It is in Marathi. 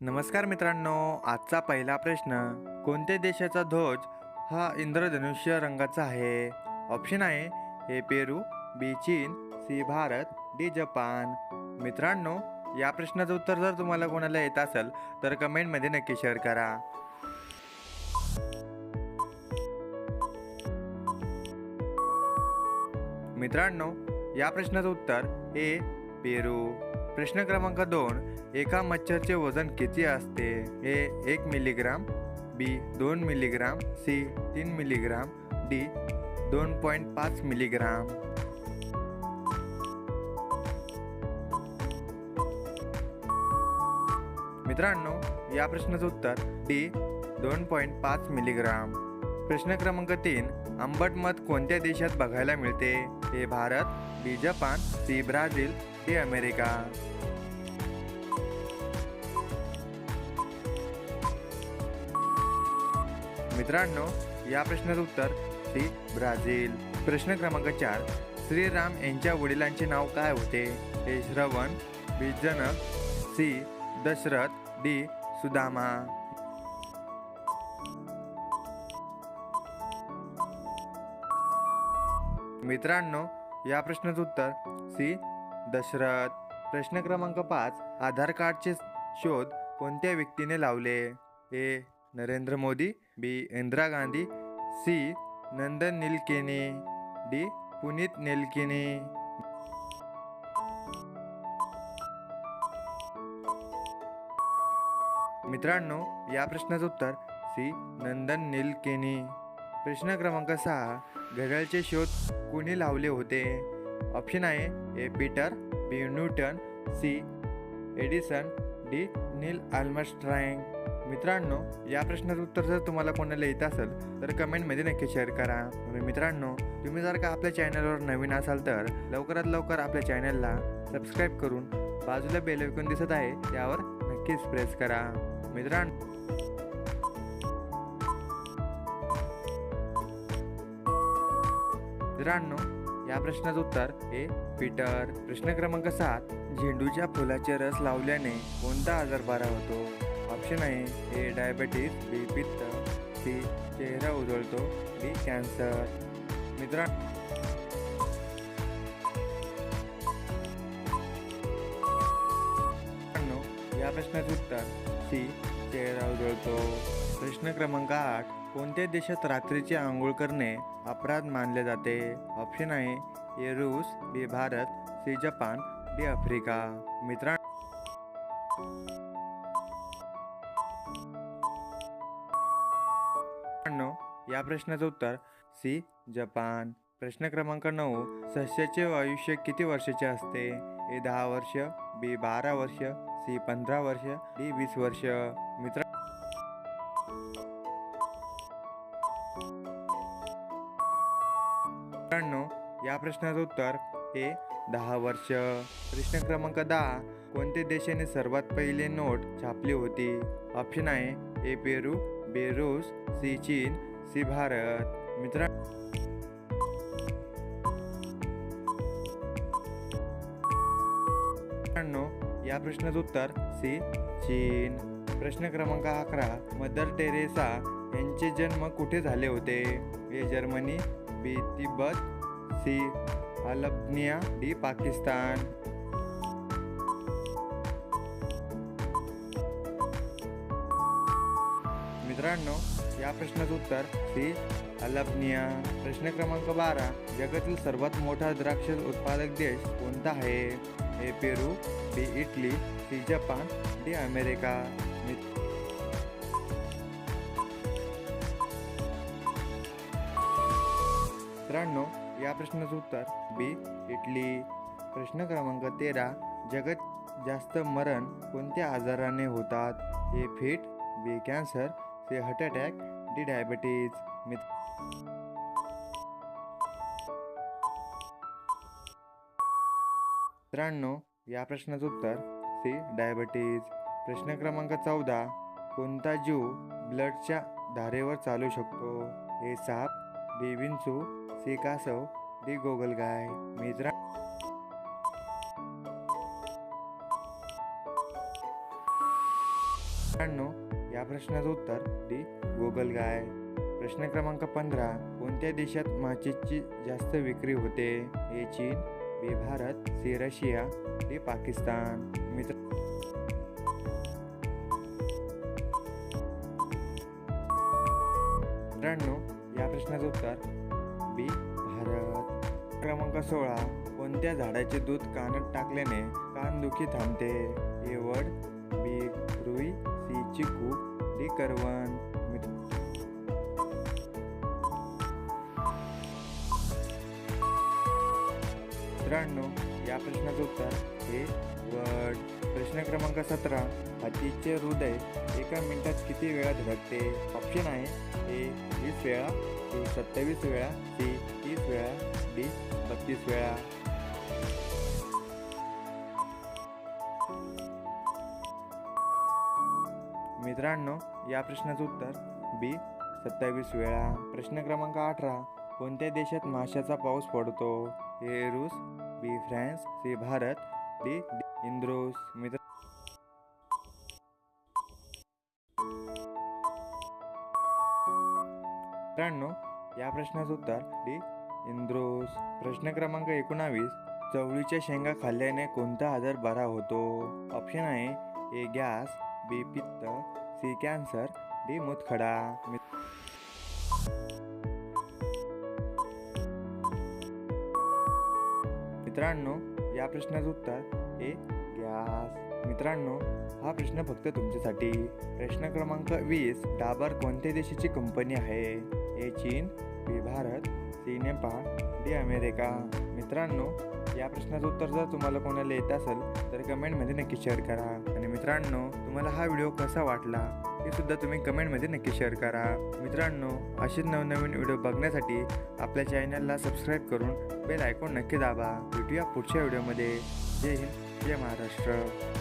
नमस्कार मित्रांनो. आजचा पहिला प्रश्न, कोणत्या देशाचा ध्वज हा इंद्रधनुष्य रंगाचा आहे? ऑप्शन आहे ए पेरू, बी चीन, सी भारत, डी जपान. मित्रांनो, या प्रश्नाचं उत्तर जर तुम्हाला कोणाला येत असेल तर कमेंटमध्ये नक्की शेअर करा. मित्रांनो, या प्रश्नाचं उत्तर ए पेरू. प्रश्न क्रमांक 2, एका मच्छरचे वजन किती असते? A 1 milligram, B 2 milligram, C 3 milligram, D 2.5 milligram. मित्रांनो, या प्रश्नाचं उत्तर डी 2.5 मिलीग्राम. प्रश्न क्रमांक 3, आंबट मध कोणत्या देशात बघायला मिळते? A Bharat, B Japan, C Brazil, D America. मित्रांनो, या प्रश्नाचं उत्तर सी ब्राझील. प्रश्न क्रमांक 4, श्रीराम यांच्या वडिलांचे नाव काय होते? ए श्रवण, बी जनक, सी दशरथ, डी सुदामा. मित्रांनो, या प्रश्नाचं उत्तर सी दशरथ. प्रश्न क्रमांक 5, आधार कार्डचे शोध कोणत्या व्यक्तीने लावले? ए नरेंद्र मोदी, बी इंदिरा गांधी, सी नंदन नीलकेनी, डी पुनीत नीलकेनी. मित्रांनो, या प्रश्नाचं उत्तर सी नंदन नीलकेनी. प्रश्न क्रमांक 6, घड्याळचे शोध कोणी लावले होते? ऑप्शन आहे ए पीटर, बी न्यूटन, सी एडिसन, डी नील आर्मस्ट्रॉंग. मित्रांनो, या प्रश्नाचं उत्तर जर तुम्हाला कोणाला येत असेल तर कमेंटमध्ये नक्की शेअर करा. आणि मित्रांनो, तुम्ही जर का आपल्या चॅनलवर नवीन असाल तर लवकरात लवकर आपल्या चॅनलला सबस्क्राईब करून बाजूला बेल आयकॉन दिसत आहे त्यावर नक्कीच प्रेस करा. मित्रांनो, या प्रश्नाचं उत्तर ए पीटर. प्रश्न क्रमांक 7, झेंडूच्या फुलाचे रस लावल्याने कोणता आजार बरा होतो? ऑप्शन आहे ए डायबिटीज, बी पित्त, सी चेहरा उजळतो, डी कॅन्सर. मित्रांनो, या प्रश्नाचं उत्तर सी चेहरा उजळतो. प्रश्न क्रमांक 8, कोणत्या देशात रात्रीची आंघोळ करणे अपराध मानले जाते? ऑप्शन आहे ए रूस, B Bharat, C Japan, D Africa. मित्रांनो, या प्रश्नाचं उत्तर सी जपान. प्रश्न क्रमांक 9, सस्याचे आयुष्य किती वर्षाचे असते? ए 10 वर्ष, बी 12 वर्ष, सी 15 वर्ष, डी 20 वर्ष. मित्रांनो, या प्रश्नाचं उत्तर ए 10 वर्ष. प्रश्न क्रमांक 10, कोणत्या देशाने सर्वात पहिले नोट छापली होती? ऑप्शन आहे ए पेरू, बी रूस, सी चीन, सी भारत. मित्रांनो, या प्रश्नाचं उत्तर सी चीन. प्रश्न क्रमांक 11, मदर टेरेसा यांचे जन्म कुठे झाले होते? A Germany, B Tibet, C Albania, D Pakistan. मित्रांनो, या प्रश्नाचं उत्तर सी अल्बानिया. प्रश्न क्रमांक 12, जगातील सर्वात मोठा द्राक्ष उत्पादक देश कोणता आहे? A Peru, B Italy, C Japan, D America. मित्रांनो, या प्रश्नाचं उत्तर बी इटली. प्रश्न क्रमांक 13, जगात जास्त मरण कोणत्या आजाराने होतात? A fit, B cancer, C heart attack, D diabetes. मित्रांनो, या प्रश्नाचं उत्तर सी डायबिटीज. प्रश्न क्रमांक 14, कोणता जीव ब्लडच्या धारेवर चालू शकतो? ए साप, बी विंचू, सी कासव, डी गोगलगाय. मित्रांनो, या प्रश्नाचं उत्तर डी गोगलगाय. प्रश्न क्रमांक 15. कोणत्या देशात माचीची जास्त विक्री होते? ए चीन, B Bharat, C Russia, D Pakistan. मित्रांनो, या प्रश्नाचं उत्तर बी भारत. क्रमांक 16. कोणत्या झाडाचे दूध कानात टाकल्याने कानदुखी थांबते? ए वड, बी रुई, सी चिकू, डी करवंद. मित्रांनो, या प्रश्नाचं उत्तर हे वड. प्रश्न क्रमांक 17. हातीचे हृदय एका मिनिटात किती वेळा धडकते? ऑप्शन आहे ए 20 वेळा, बी 27 वेळा, सी 30 वेळा, डी 32 वेळा. मित्रांनो, या प्रश्नाचं उत्तर बी 27 वेळा. प्रश्न क्रमांक 18. कोणत्या देशात माशाचा पाऊस पडतो? ए रूस, बी फ्रान्स, सी भारत, डी इंद्रोस. मित्रांनो, या प्रश्नाचं उत्तर डी इंद्रोस. प्रश्न क्रमांक 19. चवळीच्या शेंगा खाल्ल्याने कोणता आजार बरा होतो? ऑप्शन आहे ए गॅस, बी पित्त, सी कॅन्सर, डी मूतखडा. मित्रांनो, या प्रश्नाचं उत्तर ए गॅस. मित्रांनो, हा प्रश्न फक्त तुमच्यासाठी. प्रश्न क्रमांक 20. डाबर कोणत्या देशाची कंपनी आहे? ए चीन, B Bharat, C Nepal, D America. मित्रांनो, या प्रश्नाचं उत्तर जर तुम्हाला कोणाला येत असेल तर कमेंटमध्ये नक्की शेअर करा. आणि मित्रांनो, तुम्हाला हा व्हिडिओ कसा वाटला हे सुद्धा तुम्ही कमेंटमध्ये नक्की शेअर करा. मित्रांनो, असेच नवनवीन व्हिडिओ बघण्यासाठी आपल्या चॅनलला सबस्क्राईब करून बेल आयकॉन नक्की दाबा. भेटूया पुढच्या व्हिडिओमध्ये. जय हिंद, जय महाराष्ट्र.